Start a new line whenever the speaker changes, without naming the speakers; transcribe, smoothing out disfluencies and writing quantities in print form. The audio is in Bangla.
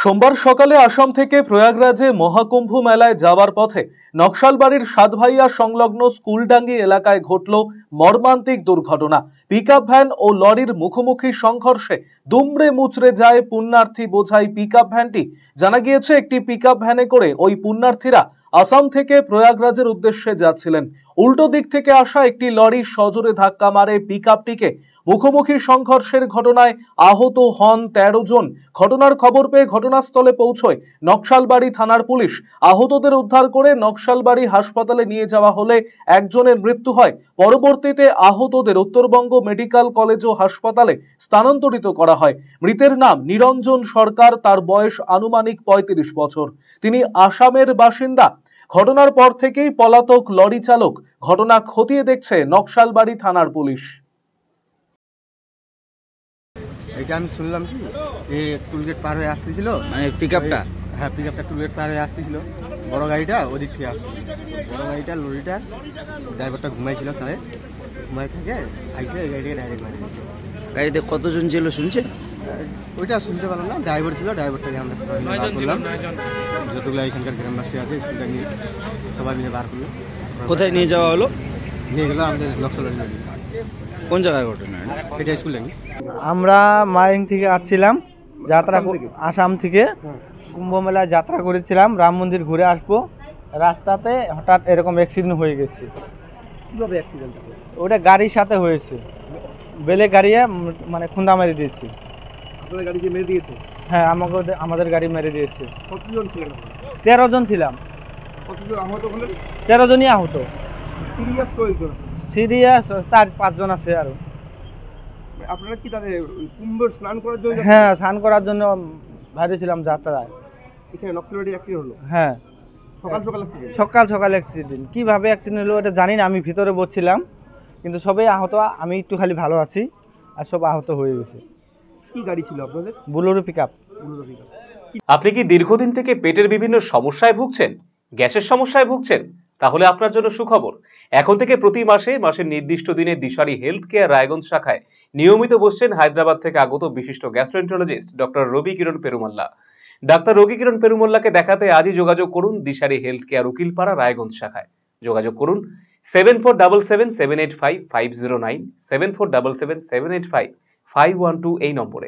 সোমবার সকালে আসাম থেকে প্রয়াগরাজে মহাকুম্ভ মেলায় যাওয়ার পথে নকশালবাড়ির সাতভাইয়া সংলগ্ন স্কুলডাঙ্গি এলাকায় ঘটল মর্মান্তিক দুর্ঘটনা। পিকআপ ভ্যান ও লরির মুখোমুখি সংঘর্ষে দুমড়ে মুচড়ে যায় পুণ্যার্থী বোঝাই পিকআপ ভ্যানটি। জানা গিয়েছে, একটি পিকআপ ভ্যানে করে ওই পুণ্যার্থীরা আসাম থেকে প্রয়াগরাজের উদ্দেশ্যে যাচ্ছিলেন। উল্টো দিক থেকে আসা একটি লরি সজোরে ধাক্কা মারে পিকআপটিকে। মুখোমুখি সংঘর্ষের ঘটনায় আহত হন ১৩ জন। ঘটনার খবর পেয়ে ঘটনাস্থলে পৌঁছয় নকশালবাড়ি থানার পুলিশ। আহতদের উদ্ধার করে নকশালবাড়ি হাসপাতালে নিয়ে যাওয়া হলে একজনের মৃত্যু হয়। পরবর্তীতে আহতদের উত্তরবঙ্গ মেডিকেল কলেজ ও হাসপাতালে স্থানান্তরিত করা হয়। মৃতের নাম নিরঞ্জন সরকার, তার বয়স আনুমানিক ৩৫ বছর। তিনি আসামের বাসিন্দা। ঘটনার পর থেকেই পলাতক লরি চালক ঘটনা খতিয়ে দেখছে নকশালবাড়ি থানার পুলিশ।
এটা আমি শুনলাম কি এই টুলগেট পার হয়ে আসতেছিল,
মানে পিকআপটা?
হ্যাঁ, পিকআপটা টুলগেট পার হয়ে আসতেছিল, বড় গাড়িটা ওদিক থেকে আসছে। বড় গাড়িটা লরিটা ড্রাইভারটা ঘুমাইছিল, সাড়ে ঘুমাই থেকে আইসে এই গাড়িটাকে ডাইরেক্ট মারি।
গাড়িতে কতজন ছিল শুনছে?
ওইটা শুনতে পারলাম না, ড্রাইভার ছিল, ড্রাইভারটাকে আমরা সবাই মিলে বার করলাম। যতগুলো এখানকার গ্রামবাসী আছে স্কুলটা নিয়ে সবাই মিলে বার করলো।
কোথায় নিয়ে যাওয়া হলো?
নিয়ে গেলো আমাদের নকশালবাড়ি।
কোন জায়গায় ঘটনা
এটা স্কুল নাকি?
আমরা মাইং থেকে আসছিলাম, যাত্রা আসাম থেকে কুম্ভ মেলায় যাত্রা করেছিলাম, রাম মন্দির ঘুরে আসবো। রাস্তাতে হঠাৎ এরকম অ্যাক্সিডেন্ট হয়ে গেছে।
কিভাবে অ্যাক্সিডেন্ট?
ওটা গাড়ির সাথে হয়েছে, বেলে গাড়িয়ে মানে খুন্দা মেরে দিয়েছে।
আপনাদের গাড়ি কি মেরে দিয়েছে?
হ্যাঁ, আমাদের গাড়ি মেরে দিয়েছে।
কতজন ছিলেন?
১৩ জন ছিলাম।
কতজন আহত হলেন?
১৩ জনই আহত।
সিরিয়াস কয়েকজন?
সিরিয়াস ৪-৫ জন আছে আরো।
আপনারা কি তাহলে কুম্ভের স্নান করার জন্য?
হ্যাঁ, স্নান করার জন্য বাইরে ছিলাম যাত্রায়।
এখানে নকশালবাড়ি অ্যাক্সিডেন্ট হলো?
হ্যাঁ,
সকাল সকাল অ্যাক্সিডেন্ট?
সকাল সকাল অ্যাক্সিডেন্ট। কীভাবে অ্যাক্সিডেন্ট হলো এটা জানি না, আমি ভিতরে বসছিলাম, কিন্তু সবাই আহত। আমি একটু খালি ভালো আছি, আর সব আহত হয়ে গেছে।
কি গাড়ি ছিল আপনাদের?
বুলোরো পিকআপ।
আপনি কি দীর্ঘদিন থেকে পেটের বিভিন্ন সমস্যায় ভুগছেন, গ্যাসের সমস্যায় ভুগছেন? তাহলে আপনার জন্য সুখবর। এখন থেকে প্রতি মাসের নির্দিষ্ট দিনে দিশারি হেলথ কেয়ার রায়গঞ্জ শাখায় নিয়মিত বসছেন হায়দ্রাবাদ থেকে আগত বিশিষ্ট গ্যাস্ট্রোএন্টারোলজিস্ট ডক্টর রবি কিরণ পেরুমাল্লা। ডাক্তার রবি কিরণ পেরুমাল্লাকে দেখাতে আজই যোগাযোগ করুন দিশারি হেলথ কেয়ার উকিলপাড়া রায়গঞ্জ শাখায়। যোগাযোগ করুন 7477785509, 7477785512 এই নম্বরে।